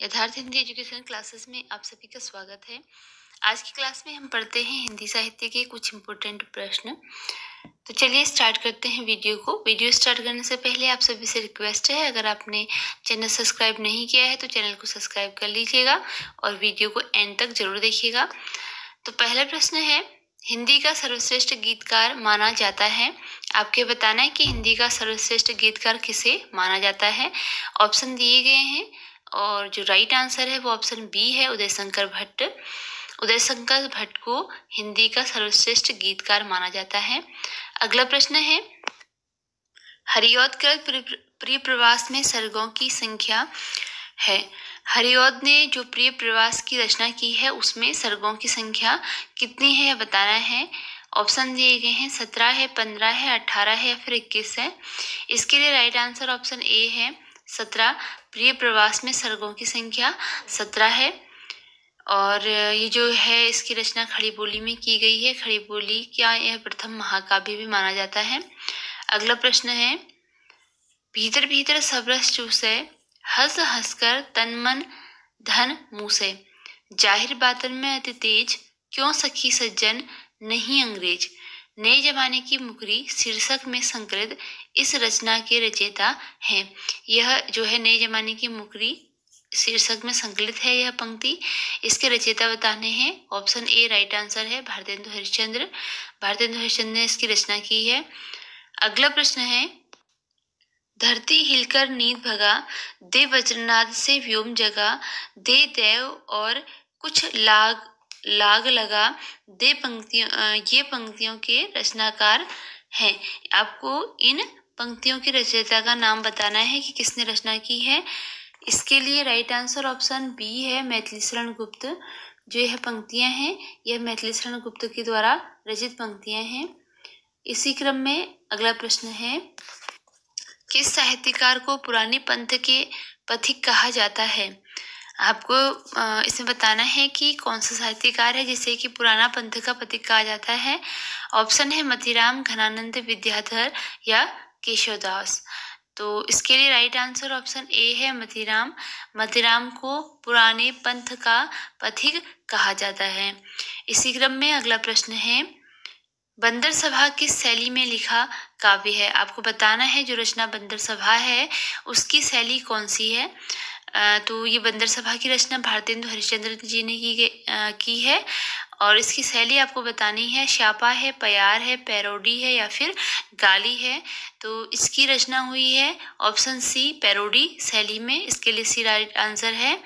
यथार्थ Hindi education classes में आप सभी का स्वागत है। आज की क्लास में हम पढ़ते हैं हिंदी साहित्य के कुछ इम्पोर्टेंट प्रश्न। तो चलिए स्टार्ट करते हैं वीडियो को। वीडियो स्टार्ट करने से पहले आप सभी से रिक्वेस्ट है, अगर आपने चैनल सब्सक्राइब नहीं किया है तो चैनल को सब्सक्राइब कर लीजिएगा और वीडियो को एंड तक जरूर देखिएगा। तो पहला प्रश्न है, हिंदी का सर्वश्रेष्ठ गीतकार माना जाता है। आपके बताना है कि हिंदी का सर्वश्रेष्ठ गीतकार किसे माना जाता है। ऑप्शन दिए गए हैं और जो राइट आंसर है वो ऑप्शन बी है, उदय शंकर भट्ट। उदय शंकर भट्ट को हिंदी का सर्वश्रेष्ठ गीतकार माना जाता है। अगला प्रश्न है, हरिऔध प्रिय प्रवास में सर्गों की संख्या है। हरिऔध ने जो प्रिय प्रवास की रचना की है उसमें सर्गों की संख्या कितनी है यह बताना है। ऑप्शन दिए गए हैं 17 है, 15 है, 18 है या फिर 21 है। इसके लिए राइट आंसर ऑप्शन ए है 17। प्रिय प्रवास में सर्गों की संख्या 17 है और ये जो है इसकी रचना खड़ी बोली में की गई है। खड़ी बोली क्या यह प्रथम महाकाव्य भी माना जाता है। अगला प्रश्न है, भीतर भीतर सब रस चूसे, हंस हंस कर तन मन धन मूसे, जाहिर बातन में अति तेज, क्यों सखी सज्जन नहीं अंग्रेज। नए जमाने की मुकरी शीर्षक में संकलित इस रचना के रचयिता हैं। यह जो है नए जमाने की मुकरी शीर्षक में संकलित है यह पंक्ति। इसके रचयिता बताने हैं। ऑप्शन ए राइट आंसर है भारतेंदु हरिश्चंद्र। भारतेंदु हरिश्चंद्र ने इसकी रचना की है। अगला प्रश्न है, धरती हिलकर नींद भगा, दे वज्रनाद से व्योम जगा, दे देव और कुछ लाग लगा, दे पंक्तियों ये पंक्तियों के रचनाकार हैं। आपको इन पंक्तियों के रचयिता का नाम बताना है कि किसने रचना की है। इसके लिए राइट आंसर ऑप्शन बी है मैथिली शरण गुप्त। जो यह पंक्तियां हैं यह मैथिली शरण गुप्त के द्वारा रचित पंक्तियां हैं। इसी क्रम में अगला प्रश्न है, किस साहित्यकार को पुराने पंथ के पथिक कहा जाता है। आपको इसमें बताना है कि कौन सा साहित्यकार है जिसे कि पुराना पंथ का पथिक कहा जाता है। ऑप्शन है मतीराम, घनानंद विद्याधर या केशवदास। तो इसके लिए राइट आंसर ऑप्शन ए है मतीराम। मतीराम को पुराने पंथ का पथिक कहा जाता है। इसी क्रम में अगला प्रश्न है, बंदर सभा किस शैली में लिखा काव्य है। आपको बताना है जो रचना बंदर सभा है उसकी शैली कौन सी है। तो ये बंदर सभा की रचना भारतेंदु हरिश्चंद्र जी ने की है और इसकी शैली आपको बतानी है। श्यापा है, प्यार है, पैरोडी है या फिर गाली है। तो इसकी रचना हुई है ऑप्शन सी पैरोडी शैली में। इसके लिए सी राइट आंसर है।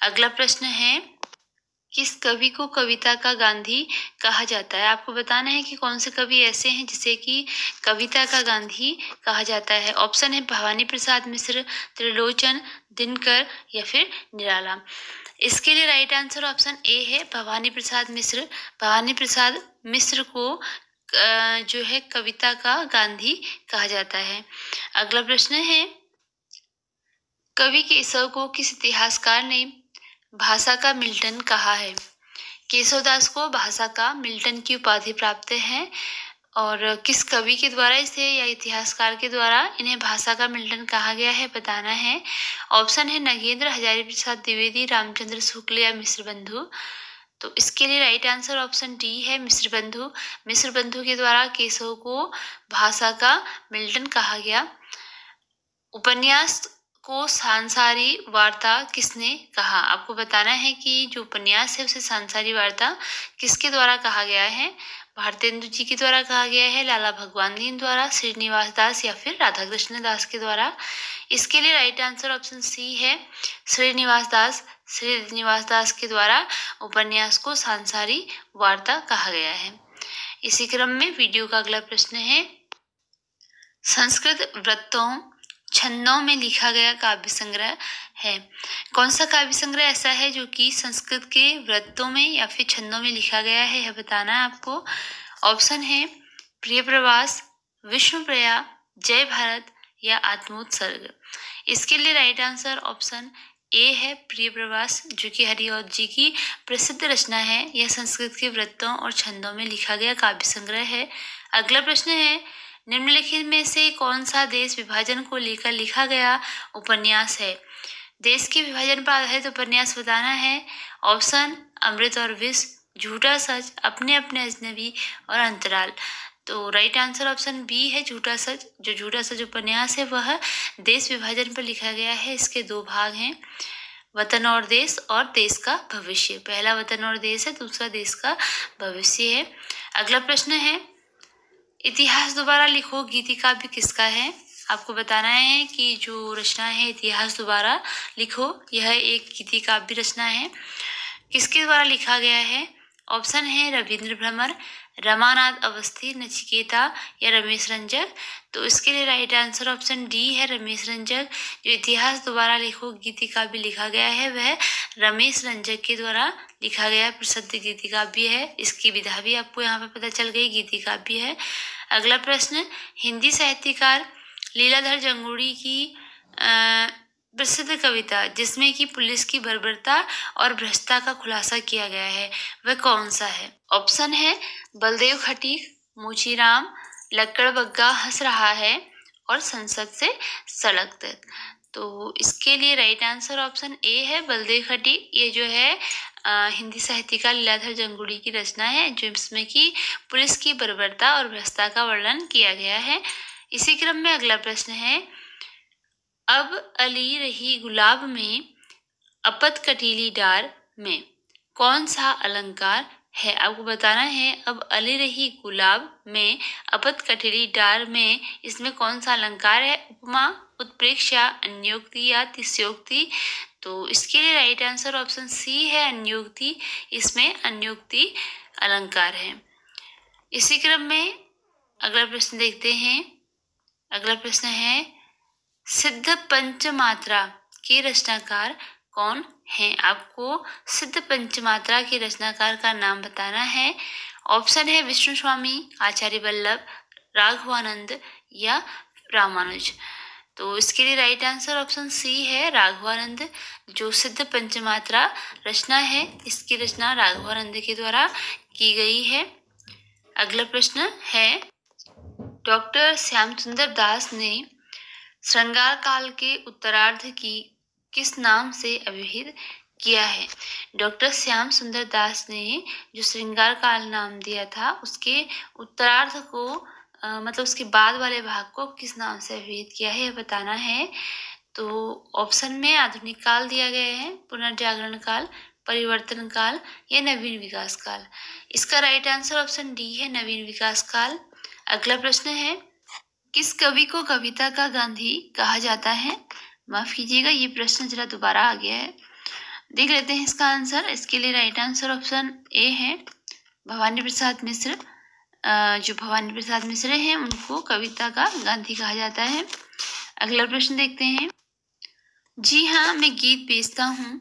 अगला प्रश्न है, किस कवि को कविता का गांधी कहा जाता है। आपको बताना है कि कौन से कवि ऐसे हैं जिसे कि कविता का गांधी कहा जाता है। ऑप्शन है भवानी प्रसाद मिश्र, त्रिलोचन, दिनकर या फिर निराला। इसके लिए राइट आंसर ऑप्शन ए है भवानी प्रसाद मिश्र। भवानी प्रसाद मिश्र को जो है कविता का गांधी कहा जाता है। अगला प्रश्न है, कवि केशव को किस इतिहासकार ने भाषा का मिल्टन कहा है। केशवदास को भाषा का मिल्टन की उपाधि प्राप्त है और किस कवि के द्वारा इसे या इतिहासकार के द्वारा इन्हें भाषा का मिल्टन कहा गया है बताना है। ऑप्शन है नगेंद्र, हजारी प्रसाद द्विवेदी, रामचंद्र शुक्ल या मिश्र बंधु। तो इसके लिए राइट आंसर ऑप्शन डी है मिश्र बंधु। मिश्र बंधु के द्वारा केशव को भाषा का मिल्टन कहा गया। उपन्यास को सांसारी वार्ता किसने कहा। आपको बताना है कि जो उपन्यास है उसे सांसारी वार्ता किसके द्वारा कहा गया है। भारतेंदु जी के द्वारा कहा गया है, लाला भगवान दीन द्वारा, श्रीनिवास दास या फिर राधा कृष्ण दास के द्वारा। इसके लिए राइट आंसर ऑप्शन सी है श्रीनिवास दास। श्रीनिवास दास के द्वारा उपन्यास को सांसारी वार्ता कहा गया है। इसी क्रम में वीडियो का अगला प्रश्न है, संस्कृत वृत्तों छंदों में लिखा गया काव्य संग्रह है। कौन सा काव्य संग्रह ऐसा है जो कि संस्कृत के वृत्तों में या फिर छंदों में लिखा गया है यह बताना है आपको। ऑप्शन है प्रिय प्रवास, विष्णुप्रिया, जय भारत या आत्मोत्सर्ग। इसके लिए राइट आंसर ऑप्शन ए है प्रिय प्रवास, जो कि हरिऔध जी की प्रसिद्ध रचना है। यह संस्कृत के वृत्तों और छंदों में लिखा गया काव्य संग्रह है। अगला प्रश्न है, निम्नलिखित में से कौन सा देश विभाजन को लेकर लिखा गया उपन्यास है। देश के विभाजन पर आधारित उपन्यास बताना है। ऑप्शन अमृत और विष, झूठा सच, अपने अपने अजनबी और अंतराल। तो राइट आंसर ऑप्शन बी है झूठा सच। जो झूठा सच उपन्यास है वह देश विभाजन पर लिखा गया है। इसके 2 भाग हैं, वतन और देश का भविष्य। पहला वतन और देश है, दूसरा देश का भविष्य है। अगला प्रश्न है, इतिहास दोबारा लिखो गीति काव्य किसका है? आपको बताना है कि जो रचना है इतिहास दोबारा लिखो, यह एक गीति काव्य रचना है। किसके द्वारा लिखा गया है? ऑप्शन है रविंद्र भ्रमर, रमानाथ अवस्थी, नचिकेता या रमेश रंजक। तो इसके लिए राइट आंसर ऑप्शन डी है रमेश रंजक। जो इतिहास दोबारा लिखो गीति काव्य लिखा गया है वह रमेश रंजक के द्वारा लिखा गया प्रसिद्ध गीति काव्य है। इसकी विधा भी आपको यहाँ पे पता चल गई, गीति काव्य है। अगला प्रश्न, हिंदी साहित्यकार लीलाधर जंगूढ़ी की प्रसिद्ध कविता जिसमें कि पुलिस की बर्बरता और भ्रष्टता का खुलासा किया गया है वह कौन सा है? ऑप्शन है बलदेव खटीक, मोचीराम, लक्कड़ बग्गा हंस रहा है और संसद से सड़क तक। तो इसके लिए राइट आंसर ऑप्शन ए है बलदेव खटीक। ये जो है हिंदी साहित्यकार लीलाधर जंगूढ़ी की रचना है जिसमें कि पुलिस की बर्बरता और भ्रष्टता का वर्णन किया गया है। इसी क्रम में अगला प्रश्न है, अब अली रही गुलाब में अपत कटीली डार में कौन सा अलंकार है? आपको बताना है अब अली रही गुलाब में अपत कटीली डार में इसमें कौन सा अलंकार है? उपमा, उत्प्रेक्षा, अन्योक्ति या तिस्योक्ति। तो इसके लिए राइट आंसर ऑप्शन सी है अन्योक्ति। इसमें अन्योक्ति अलंकार है। इसी क्रम में अगला प्रश्न देखते हैं। अगला प्रश्न है, सिद्ध पंचमात्रा के रचनाकार कौन हैं? आपको सिद्ध पंचमात्रा के रचनाकार का नाम बताना है। ऑप्शन है विष्णु स्वामी, आचार्य वल्लभ, राघवानंद या रामानुज। तो इसके लिए राइट आंसर ऑप्शन सी है राघवानंद। जो सिद्ध पंचमात्रा रचना है इसकी रचना राघवानंद के द्वारा की गई है। अगला प्रश्न है, डॉक्टर श्याम सुंदर दास ने श्रृंगार काल के उत्तरार्ध की किस नाम से अभिहित किया है? डॉक्टर श्याम सुंदर दास ने जो श्रृंगार काल नाम दिया था उसके उत्तरार्ध को मतलब उसके बाद वाले भाग को किस नाम से अभिहित किया है यह बताना है। तो ऑप्शन में आधुनिक काल दिया गया है, पुनर्जागरण काल, परिवर्तन काल या नवीन विकास काल। इसका राइट आंसर ऑप्शन डी है नवीन विकास काल। अगला प्रश्न है, किस कवि को कविता का गांधी कहा जाता है? माफ कीजिएगा, ये प्रश्न जरा दोबारा आ गया है, देख लेते हैं इसका आंसर। इसके लिए राइट आंसर ऑप्शन ए है भवानी प्रसाद मिश्र। जो भवानी प्रसाद मिश्र हैं उनको कविता का गांधी कहा जाता है। अगला प्रश्न देखते हैं। जी हाँ मैं गीत बेचता हूँ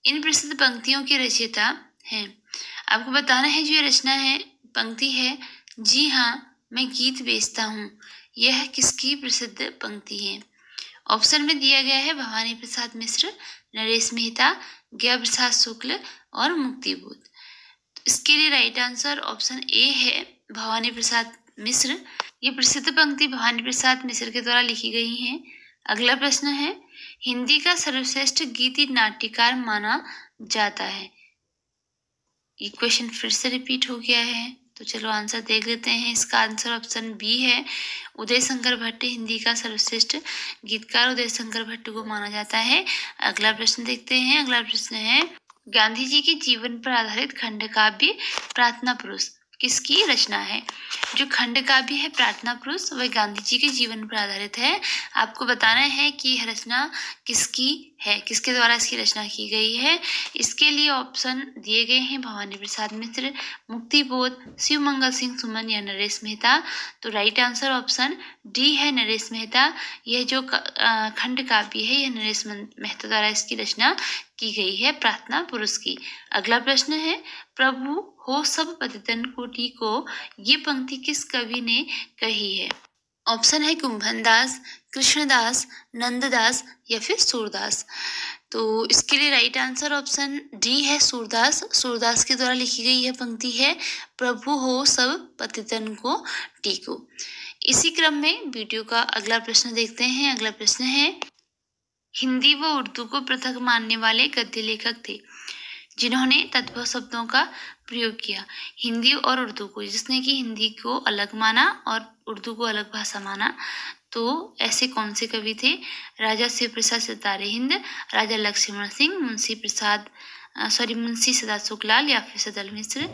इन प्रसिद्ध पंक्तियों के रचयिता हैं। आपको बताना है जो ये रचना है पंक्ति है जी हाँ मैं गीत बेचता हूँ, यह किसकी प्रसिद्ध पंक्ति है? ऑप्शन में दिया गया है भवानी प्रसाद मिश्र, नरेश मेहता, गया प्रसाद शुक्ल और मुक्तिबोध। इसके लिए राइट आंसर ऑप्शन ए है भवानी प्रसाद मिश्र। ये प्रसिद्ध पंक्ति भवानी प्रसाद मिश्र के द्वारा लिखी गई है। अगला प्रश्न है, हिंदी का सर्वश्रेष्ठ गीति नाट्यकार माना जाता है। ये क्वेश्चन फिर से रिपीट हो गया है, तो चलो आंसर देख लेते हैं। इसका आंसर ऑप्शन बी है उदय शंकर भट्ट। हिंदी का सर्वश्रेष्ठ गीतकार उदय शंकर भट्ट को माना जाता है। अगला प्रश्न देखते हैं। अगला प्रश्न है, गांधी जी के जीवन पर आधारित खंड काव्य प्रार्थना पुरुष किसकी रचना है? जो खंड काव्य है प्रार्थना पुरुष वह गांधी जी के जीवन पर आधारित है। आपको बताना है कि यह रचना किसकी है, किसके द्वारा इसकी रचना की गई है। इसके लिए ऑप्शन दिए गए हैं भवानी प्रसाद मिश्र, मुक्तिबोध, शिव मंगल सिंह सुमन या नरेश मेहता। तो राइट आंसर ऑप्शन डी है नरेश मेहता। यह जो खंड काव्य है यह नरेश मेहता द्वारा इसकी रचना की गई है प्रार्थना पुरुष की। अगला प्रश्न है, प्रभु हो सब पतितन कोटि को ये पंक्ति किस कवि ने कही है? ऑप्शन है कुंभनदास, कृष्णदास, नंददास या फिर सूरदास। तो इसके लिए राइट आंसर ऑप्शन डी है सूरदास। सूरदास के द्वारा लिखी गई यह पंक्ति है, प्रभु हो सब पतितन को टीको। इसी क्रम में वीडियो का अगला प्रश्न देखते हैं। अगला प्रश्न है, हिंदी व उर्दू को पृथक मानने वाले गद्य लेखक थे जिन्होंने तद्भव शब्दों का प्रयोग किया। हिंदी और उर्दू को, जिसने कि हिंदी को अलग माना और उर्दू को अलग भाषा माना, तो ऐसे कौन से कवि थे? राजा शिव प्रसाद सितारे हिंद, राजा लक्ष्मण सिंह, मुंशी सदा सुखलाल या फिर सदल मिश्र।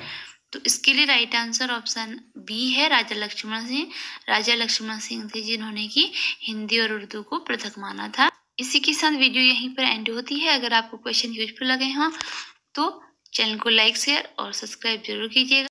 तो इसके लिए राइट आंसर ऑप्शन बी है, राजा लक्ष्मण सिंह। राजा लक्ष्मण सिंह थे जिन्होंने कि हिंदी और उर्दू को पृथक माना था। इसी के साथ वीडियो यहीं पर एंड होती है। अगर आपको क्वेश्चन यूजफुल लगे हों तो चैनल को लाइक, शेयर और सब्सक्राइब जरूर कीजिएगा।